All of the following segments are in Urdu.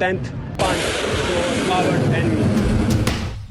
10th punch to our enemy.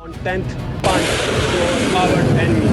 On 10th punch to our enemy.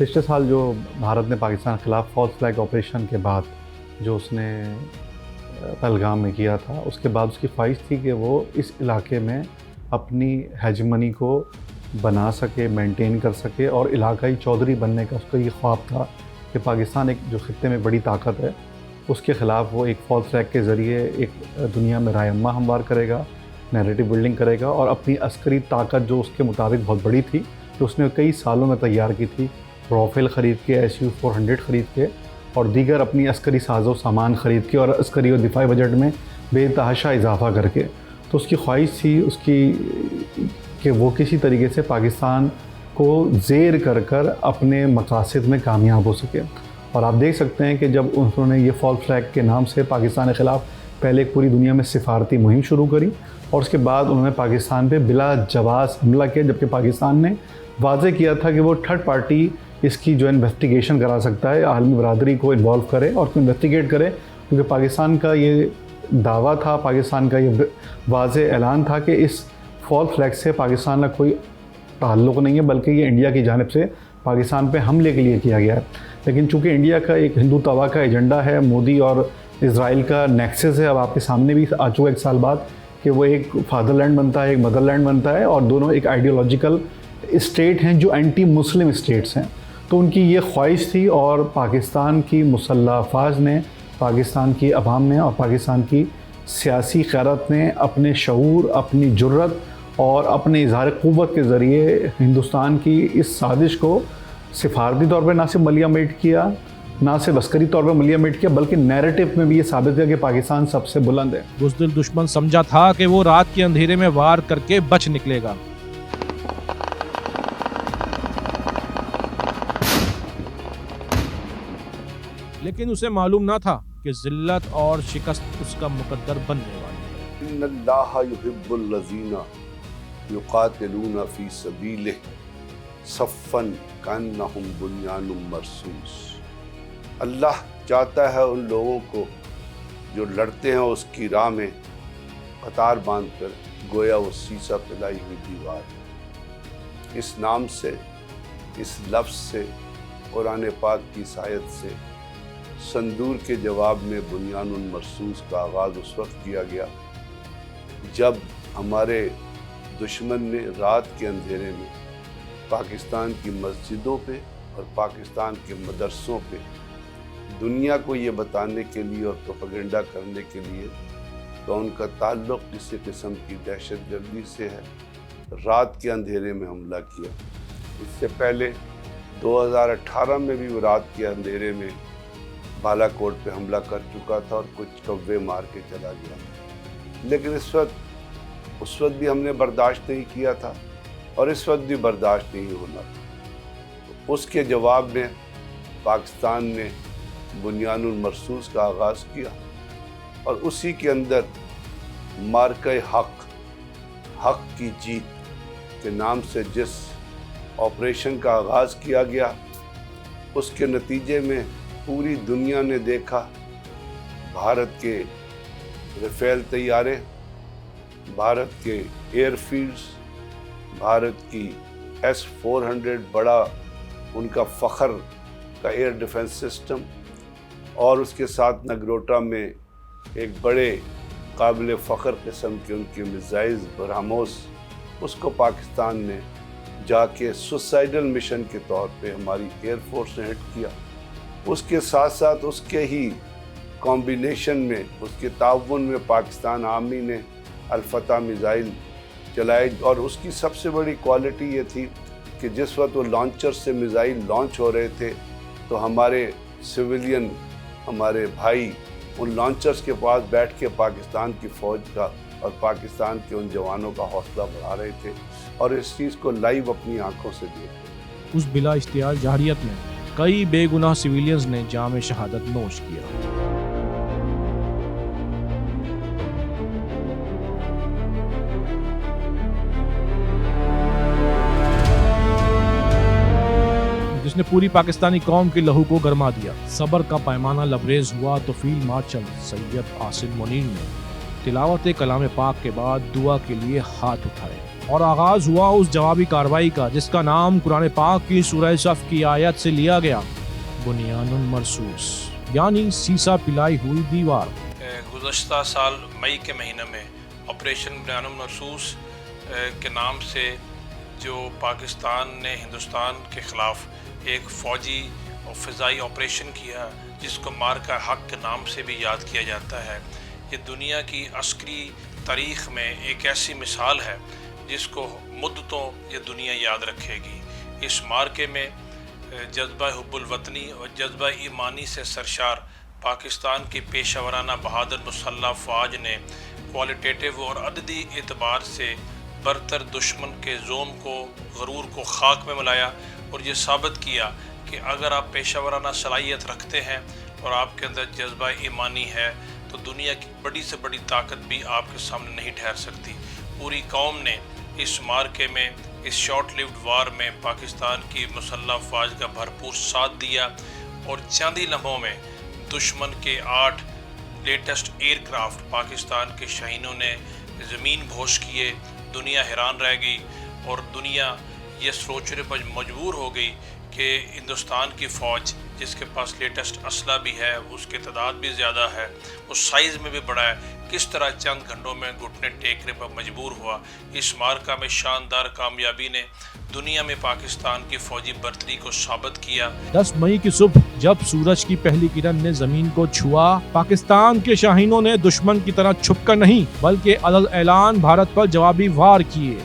پچھلے سال جو بھارت نے پاکستان کے خلاف فالس فلیگ آپریشن کے بعد جو اس نے پہلگام میں کیا تھا، اس کے بعد اس کی خواہش تھی کہ وہ اس علاقے میں اپنی ہیجمنی کو بنا سکے، مینٹین کر سکے، اور علاقائی چودھری بننے کا اس کا یہ خواب تھا کہ پاکستان ایک جو خطے میں بڑی طاقت ہے اس کے خلاف وہ ایک فالس فلیگ کے ذریعے ایک دنیا میں رائے عامہ ہموار کرے گا، نیریٹو بلڈنگ کرے گا، اور اپنی عسکری طاقت جو اس کے مطابق بہت بڑی تھی، جو اس نے کئی سالوں میں تیار کی تھی، رافیل خرید کے، SU-400 خرید کے، اور دیگر اپنی عسکری ساز و سامان خرید کے، اور عسکری اور دفاعی بجٹ میں بے تحاشا اضافہ کر کے، تو اس کی خواہش تھی اس کی کہ وہ کسی طریقے سے پاکستان کو زیر کر کر اپنے مقاصد میں کامیاب ہو سکے۔ اور آپ دیکھ سکتے ہیں کہ جب انہوں نے یہ فالس فلیگ کے نام سے پاکستان کے خلاف پہلے ایک پوری دنیا میں سفارتی مہم شروع کری، اور اس کے بعد انہوں نے پاکستان پہ بلا جواز حملہ کیا، جبکہ پاکستان نے واضح کیا تھا کہ وہ تھرڈ پارٹی اس کی جو انویسٹیگیشن کرا سکتا ہے، عالمی برادری کو انوالو کرے اور انویسٹیگیٹ کرے، کیونکہ پاکستان کا یہ دعویٰ تھا، پاکستان کا یہ واضح اعلان تھا کہ اس فالس فلیگ سے پاکستان کا کوئی تعلق نہیں ہے، بلکہ یہ انڈیا کی جانب سے پاکستان پہ حملے کے لیے کیا گیا ہے۔ لیکن چونکہ انڈیا کا ایک ہندو توا کا ایجنڈا ہے، مودی اور اسرائیل کا نیکسس ہے، اب آپ کے سامنے بھی آ چکا ایک سال بعد کہ وہ ایک فادر لینڈ بنتا ہے، ایک مدر لینڈ بنتا ہے، اور دونوں ایک آئیڈیولوجیکل اسٹیٹ ہیں جو اینٹی مسلم اسٹیٹس ہیں۔ تو ان کی یہ خواہش تھی، اور پاکستان کی مسلح افواج نے، پاکستان کی عوام نے اور پاکستان کی سیاسی قیادت نے اپنے شعور، اپنی جرت اور اپنے اظہار قوت کے ذریعے ہندوستان کی اس سازش کو سفارتی طور پہ نہ صرف ملیامیٹ کیا، نہ صرف عسکری طور پہ ملیامیٹ کیا، بلکہ نیریٹو میں بھی یہ ثابت کیا کہ پاکستان سب سے بلند ہے۔ بزدل دشمن سمجھا تھا کہ وہ رات کے اندھیرے میں وار کر کے بچ نکلے گا، لیکن اسے معلوم نہ تھا کہ ذلت اور شکست اس کا مقدر بننے والی ہے۔ ان اللہ یحب الذین یقاتلون فی سبیلہ صفا کانہم بنیان مرصوص۔ اللہ چاہتا ہے ان لوگوں کو جو لڑتے ہیں اس کی راہ میں قطار باندھ کر، گویا وہ سیسا پلائی ہوئی دیوار ہے۔ اس نام سے، اس لفظ سے، قرآن پاک کی سایت سے صندور کے جواب میں بنیان المرصوص کا آغاز اس وقت کیا گیا جب ہمارے دشمن نے رات کے اندھیرے میں پاکستان کی مسجدوں پہ اور پاکستان کے مدرسوں پہ دنیا کو یہ بتانے کے لیے اور پروپیگنڈا کرنے کے لیے کہ ان کا تعلق کسی قسم کی دہشت گردی سے ہے، رات کے اندھیرے میں حملہ کیا۔ اس سے پہلے 2018 میں بھی وہ رات کے اندھیرے میں بالا کوٹ پہ حملہ کر چکا تھا اور کچھ کوے مار کے چلا گیا، لیکن اس وقت بھی ہم نے برداشت نہیں کیا تھا، اور اس وقت بھی برداشت نہیں ہونا تھا۔ اس کے جواب میں پاکستان نے بنیان المرصوص کا آغاز کیا، اور اسی کے اندر مارکہ حق کی جیت کے نام سے جس آپریشن کا آغاز کیا گیا، اس کے نتیجے میں پوری دنیا نے دیکھا بھارت کے رفیل طیارے، بھارت کے ایئر فیلڈز، بھارت کی S-400 بڑا ان کا فخر کا ایئر ڈیفنس سسٹم، اور اس کے ساتھ نگروٹا میں ایک بڑے قابل فخر قسم کے ان کے میزائلز برہموس، اس کو پاکستان نے جا کے سوسائیڈل مشن کے طور پہ ہماری ایئر فورس نے ہٹ کیا۔ اس کے ساتھ ساتھ اس کے ہی کمبینیشن میں، اس کے تعاون میں پاکستان آرمی نے الفتح میزائل چلائے، اور اس کی سب سے بڑی کوالٹی یہ تھی کہ جس وقت وہ لانچر سے میزائل لانچ ہو رہے تھے تو ہمارے سویلین، ہمارے بھائی ان لانچرز کے پاس بیٹھ کے پاکستان کی فوج کا اور پاکستان کے ان جوانوں کا حوصلہ بڑھا رہے تھے، اور اس چیز کو لائیو اپنی آنکھوں سے دیکھتے۔ اس بلا اشتعال جارحیت میں کئی بے گناہ سویلینز نے جام شہادت نوش کیا۔ جس نے پوری پاکستانی قوم کی لہو کو گرما دیا۔ صبر کا پیمانہ لبریز ہوا تو فیلڈ مارشل سید عاصم منیر نے تلاوت کلام پاک کے بعد دعا کے لیے ہاتھ اٹھائے اور آغاز ہوا اس جوابی کارروائی کا جس کا نام قرآن پاک کی سورہ صف کی آیت سے لیا گیا، بنیان مرصوص، یعنی سیسا پلائی ہوئی دیوار۔ گزشتہ سال مئی کے مہینے میں آپریشن بنیان مرصوص کے نام سے جو پاکستان نے ہندوستان کے خلاف ایک فوجی اور فضائی آپریشن کیا جس کو مارکہ حق کے نام سے بھی یاد کیا جاتا ہے، یہ دنیا کی عسکری تاریخ میں ایک ایسی مثال ہے جس کو مدتوں یہ دنیا یاد رکھے گی۔ اس مارکے میں جذبہ حب الوطنی اور جذبہ ایمانی سے سرشار پاکستان کی پیشہ ورانہ بہادر مسلح افواج نے کوالٹیٹیو اور عددی اعتبار سے برتر دشمن کے زوم کو، غرور کو خاک میں ملایا اور یہ ثابت کیا کہ اگر آپ پیشہ ورانہ صلاحیت رکھتے ہیں اور آپ کے اندر جذبہ ایمانی ہے تو دنیا کی بڑی سے بڑی طاقت بھی آپ کے سامنے نہیں ٹھہر سکتی۔ پوری قوم نے اس مارکے میں، اس شارٹ لیوڈ وار میں پاکستان کی مسلح افواج کا بھرپور ساتھ دیا اور چند ہی لمحوں میں دشمن کے 8 لیٹسٹ ایئر کرافٹ پاکستان کے شاہینوں نے زمین بوش کیے۔ دنیا حیران رہ گئی اور دنیا یہ سوچنے پر مجبور ہو گئی کہ ہندوستان کی فوج جس کے پاس لیٹسٹ اسلحہ بھی ہے، اس کے تعداد بھی زیادہ ہے، اس سائز میں بھی بڑا ہے، کس طرح چند گھنٹوں میں گھٹنے ٹیکنے پر مجبور ہوا۔ اس مارکہ میں شاندار کامیابی نے دنیا میں پاکستان کی فوجی برتری کو ثابت کیا۔ 10 مئی کی صبح جب سورج کی پہلی کرن نے زمین کو چھوا، پاکستان کے شاہینوں نے دشمن کی طرح چھپ کر نہیں بلکہ علل اعلان بھارت پر جوابی وار کیے۔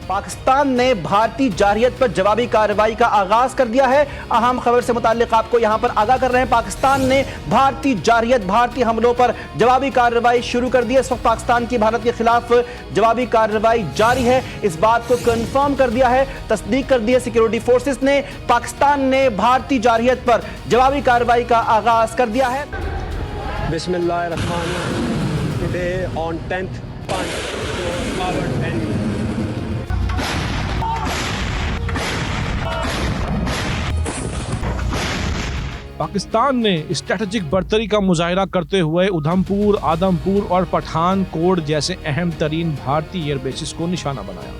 پاکستان نے بھارتی جارحیت پر جوابی کارروائی کا آغاز کر دیا ہے۔ اہم خبر سے متعلق آپ کو یہاں پر آگاہ کر رہے ہیں، پاکستان نے بھارتی جارحیت، بھارتی حملوں پر جوابی کارروائی شروع کر دی ہے۔ اس وقت پاکستان کی بھارت کے خلاف جوابی کارروائی جاری ہے، اس بات کو کنفرم کر دیا ہے، تصدیق کر دی ہے سیکیورٹی فورسز نے۔ پاکستان نے بھارتی جارحیت پر جوابی کارروائی کا آغاز کر دیا ہے۔ بسم اللہ الرحمن الرحیم۔ Today on 10th punch to our enemy. Pakistan نے اسٹریٹجک برتری کا مظاہرہ کرتے ہوئے ادھمپور، آدمپور اور پٹھان کوٹ جیسے اہم ترین بھارتی ایئر بیسز کو نشانہ بنایا۔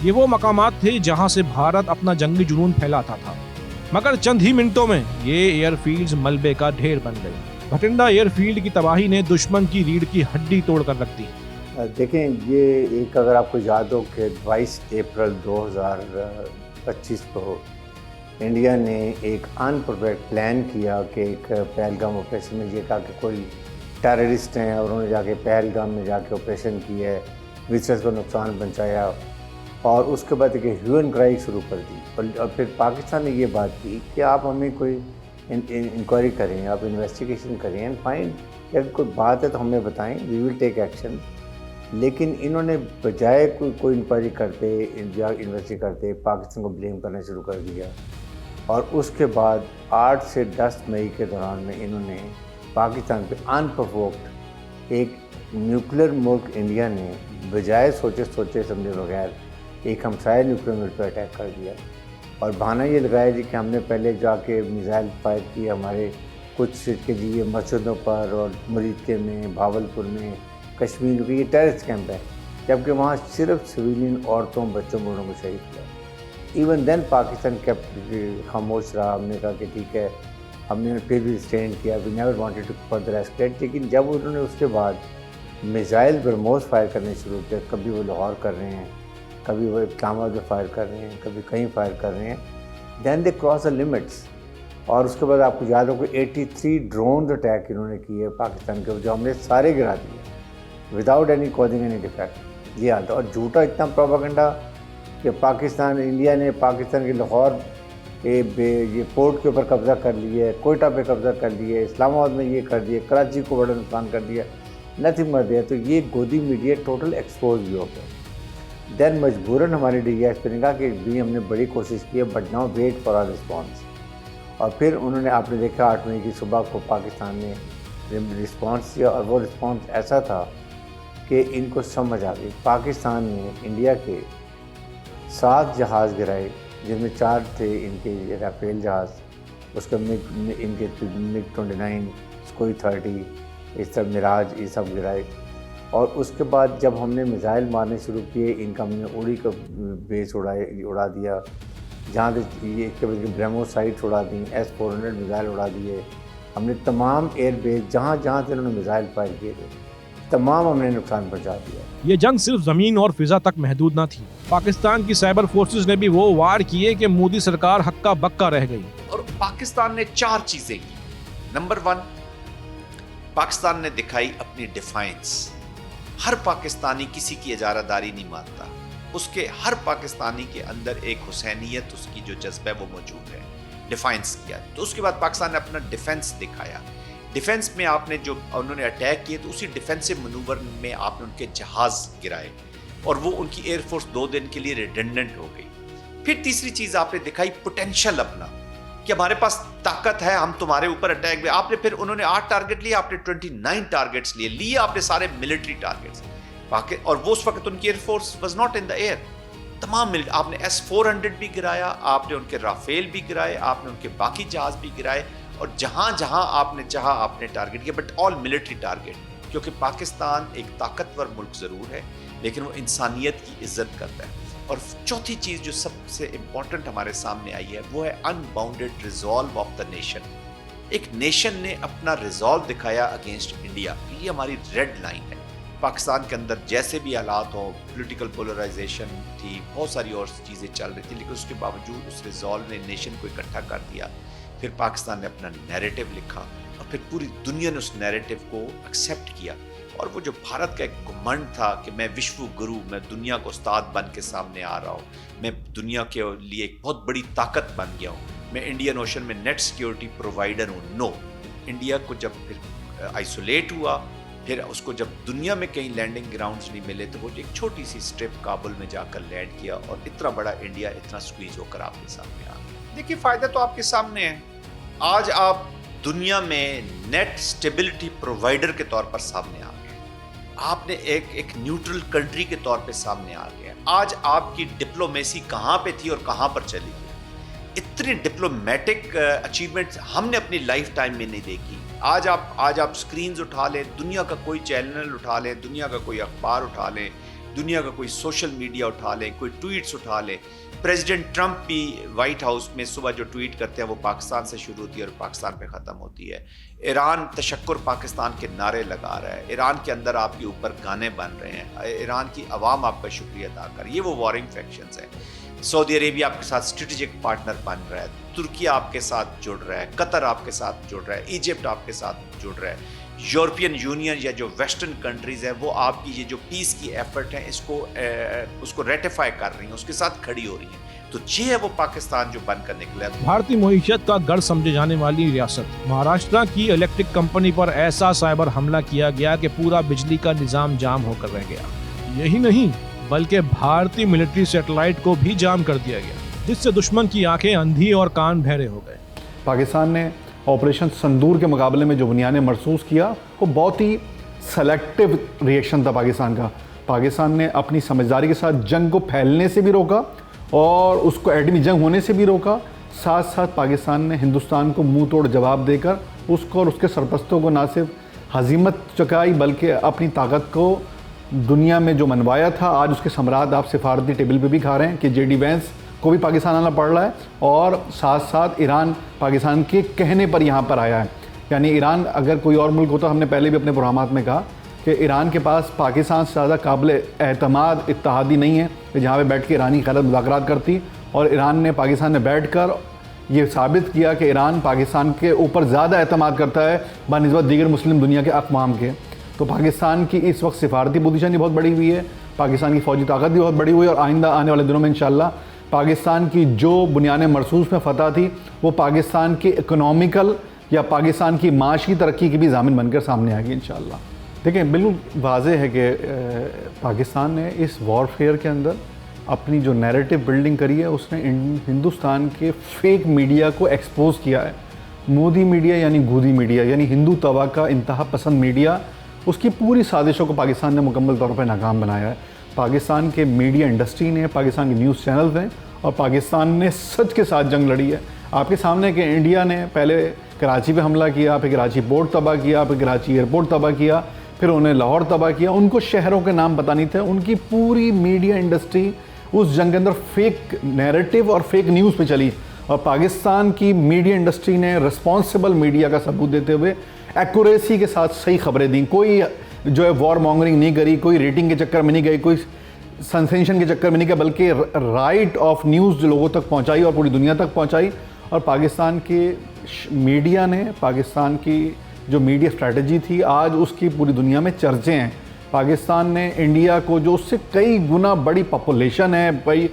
یہ وہ مقامات تھے جہاں سے بھارت اپنا جنگی جنون پھیلاتا تھا، مگر چند ہی منٹوں میں یہ ایئر فیلڈز ملبے کا ڈھیر بن گئی۔ بھٹنڈا ایئر فیلڈ کی تباہی نے دشمن کی ریڑھ کی ہڈی توڑ کر رکھ دی۔ دیکھیں، یہ ایک اگر آپ کو یاد ہو کہ 22 اپریل 2025 کو انڈیا نے ایک ان پروپیئرڈ پلان کیا کہ ایک پہلگام آپریشن میں یہ کہا کہ کوئی ٹیررسٹ ہیں اور انہوں نے جا کے پہلگام میں جا کے آپریشن کیا ہے، وزٹرز کو نقصان پہنچایا اور اس کے بعد ایک ہیومن کرائم شروع کر دی۔ اور پھر پاکستان نے یہ بات کی کہ آپ ہمیں کوئی انکوائری کریں، آپ انویسٹیگیشن کریں اینڈ فائنڈ کہ اگر کوئی بات ہے تو ہمیں بتائیں، وی ول ٹیک ایکشن۔ لیکن انہوں نے بجائے کوئی انکوائری کرتے یا انویسٹی کرتے پاکستان کو بلیم کرنا شروع کر دیا، اور اس کے بعد 8 سے 10 مئی کے دوران میں انہوں نے پاکستان پہ ان پرووکڈ ایک نیوکلیر ملک انڈیا نے بجائے سوچے سمجھے بغیر ایک ہمسائے نیوکلیر ملک پہ اٹیک کر دیا، اور بہانہ یہ لگایا جی کہ ہم نے پہلے جا کے میزائل فائر کیے ہمارے کچھ کے جی مسجدوں پر، اور مریدکے میں، بھاولپور میں، کشمیر میں، یہ ٹیررسٹ کیمپ ہے، جبکہ وہاں صرف سویلین عورتوں، بچوں، بوڑھوں کو شہید کیا۔ ایون دین پاکستان خاموش رہا، ہم نے کہا کہ ٹھیک ہے، ہم نے پھر بھی اسٹینڈ کیا، we never wanted to further escalate. لیکن جب انہوں نے اس کے بعد میزائل برموز فائر کرنے شروع کیا، کبھی وہ لاہور کر رہے ہیں، کبھی وہ اسلام آباد میں فائر کر رہے ہیں، کبھی کہیں فائر کر رہے ہیں، دین دے کراس دا لمٹس۔ اور اس کے بعد آپ کو یاد ہو کہ 83 ڈرونز اٹیک انہوں نے کیے پاکستان کے، جو ہم نے سارے گرا دیے without any causing any defect. یہ آتا، اور جھوٹا اتنا پروپیگنڈا کہ پاکستان، انڈیا نے پاکستان کے لاہور یہ پورٹ کے اوپر قبضہ کر لیا ہے، کوئٹہ پہ قبضہ کر لیا ہے، اسلام آباد میں یہ کر دیا، کراچی کو بڑا نقصان کر دیا، نتھنگ بٹ دیا۔ تو یہ گودی میڈیا ٹوٹل ایکسپوز بھی ہو گیا۔ دین مجبوراً ہمارے ڈی ایس پہ نے کہا کہ بھی ہم نے بڑی کوشش کی ہے، but now wait for our response. اور پھر انہوں نے، آپ نے دیکھا 8 مئی کی صبح کو پاکستان نے رسپانس دیا، اور وہ رسپانس ایسا تھا کہ ان کو سمجھ آ گئی۔ پاکستان نے انڈیا کے 7 جہاز گرائے، جن میں 4 تھے ان کے رافیل جہاز، اس کے ان کے MiG-29 Sukhoi 30 اس طرح میراج یہ سب گرائے. اور اس کے بعد جب ہم نے میزائل مارنے شروع کیے ان کا ہم نے اڑی کا بیس اڑا دیا, جہاں سے یہ ایک بریموس سائٹس اڑا دیں, S-400 میزائل اڑا دیے. ہم نے تمام ایئر بیس جہاں جہاں سے انہوں نے میزائل فائر کیے تھے تمام ہم نے نقصان پہنچا دیا. یہ جنگ صرف زمین اور فضا تک محدود نہ تھی. پاکستان کی سائبر فورسز نے بھی وہ وار کیے کہ مودی سرکار ہکا بکا رہ گئی. اور پاکستان نے 4 چیزیں کی. نمبر 1, پاکستان نے دکھائی اپنی ڈیفائنس. ہر پاکستانی کسی کی اجارہ داری نہیں مانتا, اس کے ہر پاکستانی کے اندر ایک حسینیت, اس کی جو جذبہ ہے وہ موجود ہے. ڈیفائنس کیا. تو اس کے بعد پاکستان نے اپنا ڈیفنس دکھایا. ڈیفنس میں آپ نے جو انہوں نے اٹیک کیے تو اسی ڈیفنسو منوور میں آپ نے ان کے جہاز گرائے اور وہ ان کی ایئر فورس 2 دن کے لیے ریڈنڈنٹ ہو گئی. پھر تیسری چیز آپ نے دکھائی پوٹینشل اپنا کہ ہمارے پاس طاقت ہے, ہم تمہارے اوپر اٹیک بھی. آپ نے پھر انہوں نے 8 ٹارگٹ لیے, آپ نے 29 ٹارگٹس لیے آپ نے سارے ملٹری ٹارگٹس. اور وہ اس وقت ان کی air force was not in the air. تمام آپ نے S-400 بھی گرایا, آپ نے ان کے رافیل بھی گرائے, آپ نے ان کے باقی جہاز بھی گرائے, اور جہاں جہاں آپ نے چاہا آپ نے ٹارگٹ کیا, بٹ آل ملٹری ٹارگٹ. کیونکہ پاکستان ایک طاقتور ملک ضرور ہے لیکن وہ انسانیت کی عزت کرتا ہے. اور چوتھی چیز جو سب سے امپورٹنٹ ہمارے سامنے آئی ہے وہ ہے unbounded resolve of the nation. ایک نیشن نے اپنا ریزالو دکھایا اگینسٹ انڈیا. یہ ہماری ریڈ لائن ہے. پاکستان کے اندر جیسے بھی حالات ہوں, پولیٹیکل پولرائزیشن تھی, بہت ساری اور چیزیں چل رہی تھیں, لیکن اس کے باوجود اس ریزالو نے نیشن کو اکٹھا کر دیا. پھر پاکستان نے اپنا نیریٹو لکھا اور پھر پوری دنیا نے اس نیریٹو کو ایکسیپٹ کیا. اور وہ جو بھارت کا ایک گھمنڈ تھا کہ میں وشو گرو, میں دنیا کو استاد بن کے سامنے آ رہا ہوں, میں دنیا کے لیے ایک بہت بڑی طاقت بن گیا ہوں, میں انڈین اوشن میں نیٹ سیکیورٹی پرووائڈر ہوں. نو, انڈیا کو جب پھر آئسولیٹ ہوا, پھر اس کو جب دنیا میں کہیں لینڈنگ گراؤنڈز نہیں ملے تو وہ ایک چھوٹی سی اسٹرپ کابل میں جا کر لینڈ کیا اور اتنا بڑا انڈیا اتنا سکویز ہو کر آپ کے سامنے آ گیا. دیکھیے فائدہ تو آپ کے سامنے ہے. آج آپ دنیا میں نیٹ سٹیبلٹی پرووائڈر کے طور پر سامنے آ گئے. آپ نے ایک نیوٹرل کنٹری کے طور پہ سامنے آ گئے. آج آپ کی ڈپلومیسی کہاں پہ تھی اور کہاں پر چلی گئی. اتنی ڈپلومیٹک اچیومنٹ ہم نے اپنی لائف ٹائم میں نہیں دیکھی. آج آپ سکرینز اٹھا لیں, دنیا کا کوئی چینل اٹھا لیں, دنیا کا کوئی اخبار اٹھا لیں, دنیا کا کوئی سوشل میڈیا اٹھا لیں, کوئی ٹویٹس اٹھا لیں. پریزیڈنٹ ٹرمپ بھی وائٹ ہاؤس میں صبح جو ٹویٹ کرتے ہیں وہ پاکستان سے شروع ہوتی ہے اور پاکستان پہ ختم ہوتی ہے. ایران تشکر پاکستان کے نعرے لگا رہا ہے, ایران کے اندر آپ کے اوپر گانے بن رہے ہیں, ایران کی عوام آپ کا شکریہ ادا کر. یہ وہ وارنگ فیکشنز ہیں. سعودی عربیہ آپ کے ساتھ اسٹریٹجک پارٹنر بن رہا ہے, ترکی آپ کے ساتھ جڑ رہا ہے, قطر آپ کے ساتھ جڑ رہا ہے, ایجپٹ آپ کے ساتھ جڑ رہا ہے, یورپین یونین یا جو ویسٹرن کنٹریز ہیں وہ آپ کی یہ جو پیس کی ایفرٹ ہیں اس کو ریٹیفائی کر رہی ہیں, اس کے ساتھ کھڑی ہو رہی ہیں. تو یہ ہے وہ پاکستان جو بن کر نکلا ہے. بھارتی معیشت کا گڑھ سمجھے جانے والی ریاست مہاراشٹرا کی الیکٹرک کمپنی پر ایسا سائبر حملہ کیا گیا کہ پورا بجلی کا نظام جام ہو کر رہ گیا. یہی نہیں بلکہ بھارتی ملٹری سیٹلائٹ کو بھی جام کر دیا گیا, جس سے دشمن کی آنکھیں اندھی اور کان بہرے ہو گئے. پاکستان نے آپریشن سندور کے مقابلے میں جو بنیادیں مرصوص کیا وہ بہت ہی سلیکٹیو ریئیکشن تھا پاکستان کا. پاکستان نے اپنی سمجھداری کے ساتھ جنگ کو پھیلنے سے بھی روکا اور اس کو ایٹمی جنگ ہونے سے بھی روکا. ساتھ ساتھ پاکستان نے ہندوستان کو منہ توڑ جواب دے کر اس کو اور اس کے سرپرستوں کو نہ صرف ہزیمت چکائی بلکہ اپنی طاقت کو دنیا میں جو منوایا تھا آج اس کے ثمرات آپ سفارتی ٹیبل پہ بھی کھا رہے ہیں کہ JD وینس کو بھی پاکستان آنا پڑ رہا ہے اور ساتھ ساتھ ایران پاکستان کے کہنے پر یہاں پر آیا ہے. یعنی ایران اگر کوئی اور ملک ہوتا, ہم نے پہلے بھی اپنے پروگرامات میں کہا کہ ایران کے پاس پاکستان سے زیادہ قابل اعتماد اتحادی نہیں ہے کہ جہاں پہ بیٹھ کے ایرانی خیرات مذاکرات کرتی. اور ایران نے پاکستان میں بیٹھ کر یہ ثابت کیا کہ ایران پاکستان کے اوپر زیادہ اعتماد کرتا ہے بنسبت دیگر مسلم دنیا کے اقوام کے. تو پاکستان کی اس وقت سفارتی پوزیشن بھی بہت بڑی ہوئی ہے, پاکستان کی فوجی طاقت بھی بہت بڑی ہوئی ہے, اور آئندہ آنے والے دنوں میں انشاءاللہ پاکستان کی جو بنیادیں مرصوص میں فتح تھی وہ پاکستان کی اکنامیکل یا پاکستان کی معاشی ترقی کی بھی ضامن بن کر سامنے آئے گی انشاءاللہ. دیکھیں بالکل واضح ہے کہ پاکستان نے اس وار فیئر کے اندر اپنی جو نیریٹو بلڈنگ کری ہے اس نے ہندوستان کے فیک میڈیا کو ایکسپوز کیا ہے. مودی میڈیا یعنی گودی میڈیا یعنی ہندو توا کا انتہا پسند میڈیا, اس کی پوری سازشوں کو پاکستان نے مکمل طور پر ناکام بنایا ہے. پاکستان کے میڈیا انڈسٹری نے, پاکستان کے نیوز چینلز ہیں اور پاکستان نے سچ کے ساتھ جنگ لڑی ہے. آپ کے سامنے کہ انڈیا نے پہلے کراچی پہ حملہ کیا، پھر کراچی پورٹ تباہ کیا، پھر کراچی ایئرپورٹ تباہ کیا، پھر انہیں لاہور تباہ کیا. ان کو شہروں کے نام پتہ نہیں تھے. ان کی پوری میڈیا انڈسٹری اس جنگ کے اندر فیک نیریٹو اور فیک نیوز پہ چلی، اور پاکستان کی میڈیا انڈسٹری نے رسپانسبل میڈیا کا ثبوت دیتے ہوئے ایکوریسی کے ساتھ صحیح خبریں دیں. کوئی جو ہے وار مانگرنگ نہیں کری، کوئی ریٹنگ کے چکر میں نہیں گئی، کوئی سنسیشن کے چکر میں نہیں گیا، بلکہ رائٹ آف نیوز جو لوگوں تک پہنچائی اور پوری دنیا تک پہنچائی. اور پاکستان کے میڈیا نے، پاکستان کی جو میڈیا اسٹریٹجی تھی، آج اس کی پوری دنیا میں چرچے ہیں. پاکستان نے انڈیا کو جو اس سے کئی گنا بڑی پاپولیشن ہے، کئی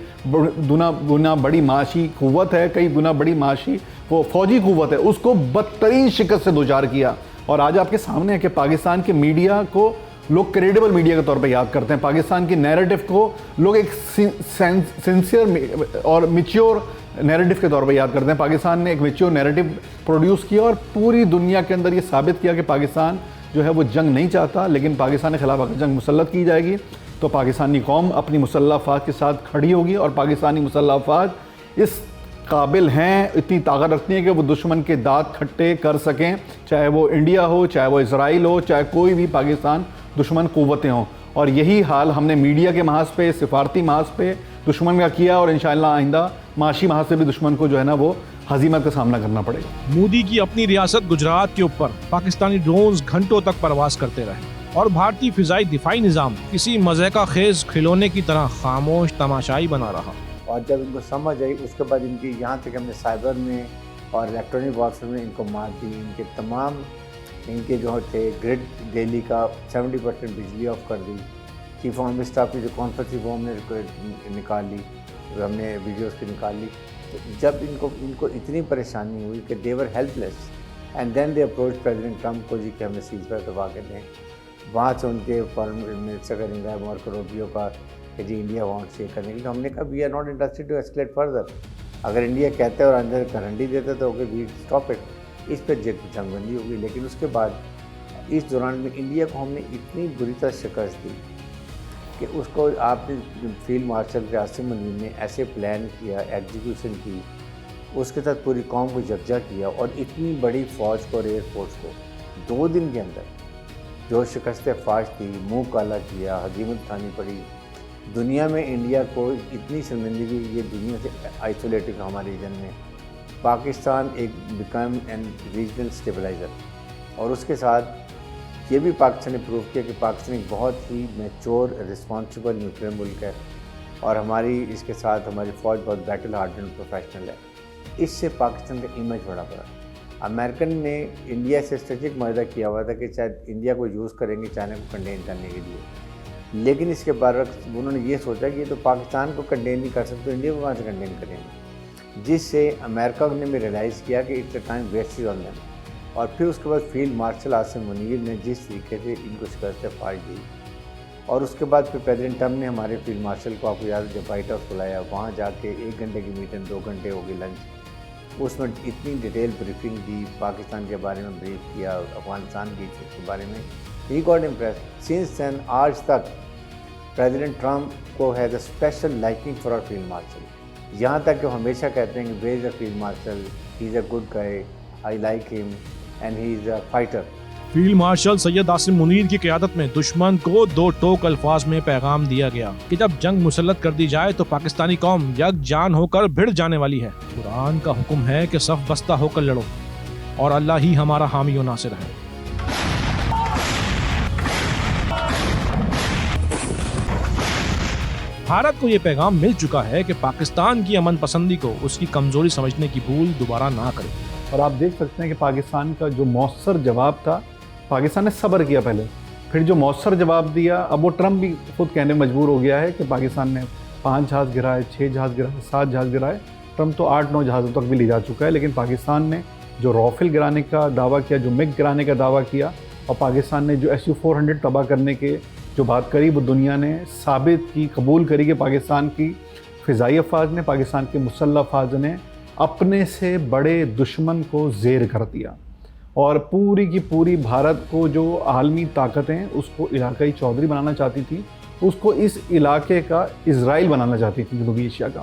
گنا بڑی معاشی قوت ہے، کئی گنا بڑی معاشی فوجی قوت ہے، اس کو بدترین شکست سے دوچار کیا. اور آج آپ کے سامنے ہے کہ پاکستان کے میڈیا کو لوگ کریڈیبل میڈیا کے طور پہ یاد کرتے ہیں. پاکستان کی نیریٹو کو لوگ ایک سنسیئر اور میچیور نیریٹو کے طور پہ یاد کرتے ہیں. پاکستان نے ایک میچیور نیریٹو پروڈیوس کیا اور پوری دنیا کے اندر یہ ثابت کیا کہ پاکستان جو ہے وہ جنگ نہیں چاہتا، لیکن پاکستان کے خلاف اگر جنگ مسلط کی جائے گی تو پاکستانی قوم اپنی مسلح افواج کے ساتھ کھڑی ہوگی. اور پاکستانی مسلح افواج اس قابل ہیں، اتنی طاقت رکھتی ہیں کہ وہ دشمن کے دانت کھٹے کر سکیں، چاہے وہ انڈیا ہو، چاہے وہ اسرائیل ہو، چاہے کوئی بھی پاکستان دشمن قوتیں ہوں. اور یہی حال ہم نے میڈیا کے محاذ پہ، سفارتی محاذ پہ دشمن کا کیا، اور انشاءاللہ آئندہ معاشی محاذ سے بھی دشمن کو جو ہے نا وہ ہزیمت کا سامنا کرنا پڑے گا. مودی کی اپنی ریاست گجرات کے اوپر پاکستانی ڈرونز گھنٹوں تک پرواز کرتے رہے اور بھارتی فضائی دفاعی نظام کسی مزے کا خیز کھلونے کی طرح خاموش تماشائی بنا رہا. اور جب ان کو سمجھ آئی اس کے بعد ان کی یہاں تک ہم نے سائبر میں اور الیکٹرانک وارفیئر میں ان کو مار دی. ان کے تمام ان کے جو تھے گریڈ دہلی کا 70% بجلی آف کر دی. چیف آف آرمی اسٹاف کی جو کانفرنس تھی وہ ہم نے نکال لی، ہم نے ویڈیوز کی نکال لی. جب ان کو اتنی پریشانی ہوئی کہ they were helpless and then they approach president Trump کو جی کہ ہمیں سیز فائر کروا کے دیں. وہاں سے ان کے فارن منسٹر کا رنگا ہے مارکو روبیو کا کہ جی انڈیا وانٹس یہ کرنے کے لیے. ہم نے کہا we are not interested to escalate further. اگر انڈیا کہتا ہے اور اندر گارنٹی دیتا تو اوکے وی اسٹاپ اٹ. اس پہ جنگ بندی ہوگی. لیکن اس کے بعد اس دوران میں انڈیا کو ہم نے اتنی بری طرح شکست دی کہ اس کو آپ نے فیلڈ مارشل قاسم منیر نے ایسے پلان کیا، ایگزیکیوشن کی، اس کے ساتھ پوری قوم کو یکجا کیا اور اتنی بڑی فوج کو اور ایئر فورس کو 2 دن کے اندر جو شکست فاش تھی، منہ کالا کیا، ہزیمت اٹھانی پڑی. دنیا میں انڈیا کو اتنی شرمندگی، یہ دنیا سے آئسولیٹڈ ہمارے ریجن میں. پاکستان ایک بیکم این ریجنل اسٹیبلائزر، اور اس کے ساتھ یہ بھی پاکستان نے پروو کیا کہ پاکستان ایک بہت ہی میچور رسپانسبل نیوٹرل ملک ہے، اور ہماری اس کے ساتھ ہماری فوج بہت بیٹل ہارڈن پروفیشنل ہے. اس سے پاکستان کا امیج بڑا پڑا. امریکن نے انڈیا سے اسٹریٹجک معاہدہ کیا ہوا تھا کہ شاید انڈیا کو یوز کریں گے چائنا کو کنٹین کرنے کے لیے، لیکن اس کے برعکس انہوں نے یہ سوچا کہ یہ تو پاکستان کو کنٹین نہیں کر سکتے، انڈیا کو وہاں سے کنٹین کریں گے، جس سے امریکہ نے بھی ریئلائز کیا کہ it's a time wasted on them. اور پھر اس کے بعد فیلڈ مارشل قاسم منیر نے جس طریقے سے ان کو شکست فاش دی، اور اس کے بعد پھر پریزیڈنٹ ٹرمپ نے ہمارے فیلڈ مارشل کو، آپ کو یاد ہے جب وائٹ ہاؤس بلایا، وہاں جا کے 1 گھنٹے کی میٹنگ 2 گھنٹے ہو گئی لنچ، اس میں اتنی ڈیٹیل بریفنگ دی، پاکستان کے بارے میں بریف کیا، افغانستان کی کے بارے میں. He got impress. Since then آج تک پریزیڈنٹ ٹرمپ کو has a special liking for our field marshal. یہاں تک کہ وہ ہمیشہ کہتے ہیں کہ where is a field marshal, he is a good guy, I like him and he is a fighter. Field marshal Syed Asim Munir کی قیادت میں دشمن کو 2 ٹوک الفاظ میں پیغام دیا گیا کہ جب جنگ مسلط کر دی جائے تو پاکستانی قوم یک جان ہو کر بھڑ جانے والی ہے. قرآن کا حکم ہے کہ صف بستہ ہو کر لڑو اور اللہ ہی ہمارا حامی و ناصر ہے. بھارت کو یہ پیغام مل چکا ہے کہ پاکستان کی امن پسندی کو اس کی کمزوری سمجھنے کی بھول دوبارہ نہ کرے. اور آپ دیکھ سکتے ہیں کہ پاکستان کا جو مؤثر جواب تھا، پاکستان نے صبر کیا پہلے، پھر جو مؤثر جواب دیا، اب وہ ٹرمپ بھی خود کہنے مجبور ہو گیا ہے کہ پاکستان نے 5 جہاز گرائے، 6 جہاز گرائے، 7 جہاز گرائے. ٹرمپ تو 8-9 جہازوں تک بھی لے جا چکا ہے، لیکن پاکستان نے جو رافیل گرانے کا دعویٰ کیا، جو مگ گرانے کا دعویٰ کیا، اور پاکستان نے جو SU-400 تباہ کرنے کے جو بات کری، وہ دنیا نے ثابت کی، قبول کری کہ پاکستان کی فضائی افواج نے، پاکستان کے مسلح افواج نے اپنے سے بڑے دشمن کو زیر کر دیا، اور پوری کی پوری بھارت کو جو عالمی طاقتیں اس کو علاقائی چودھری بنانا چاہتی تھی، اس کو اس علاقے کا اسرائیل بنانا چاہتی تھی جنوبی ایشیا کا.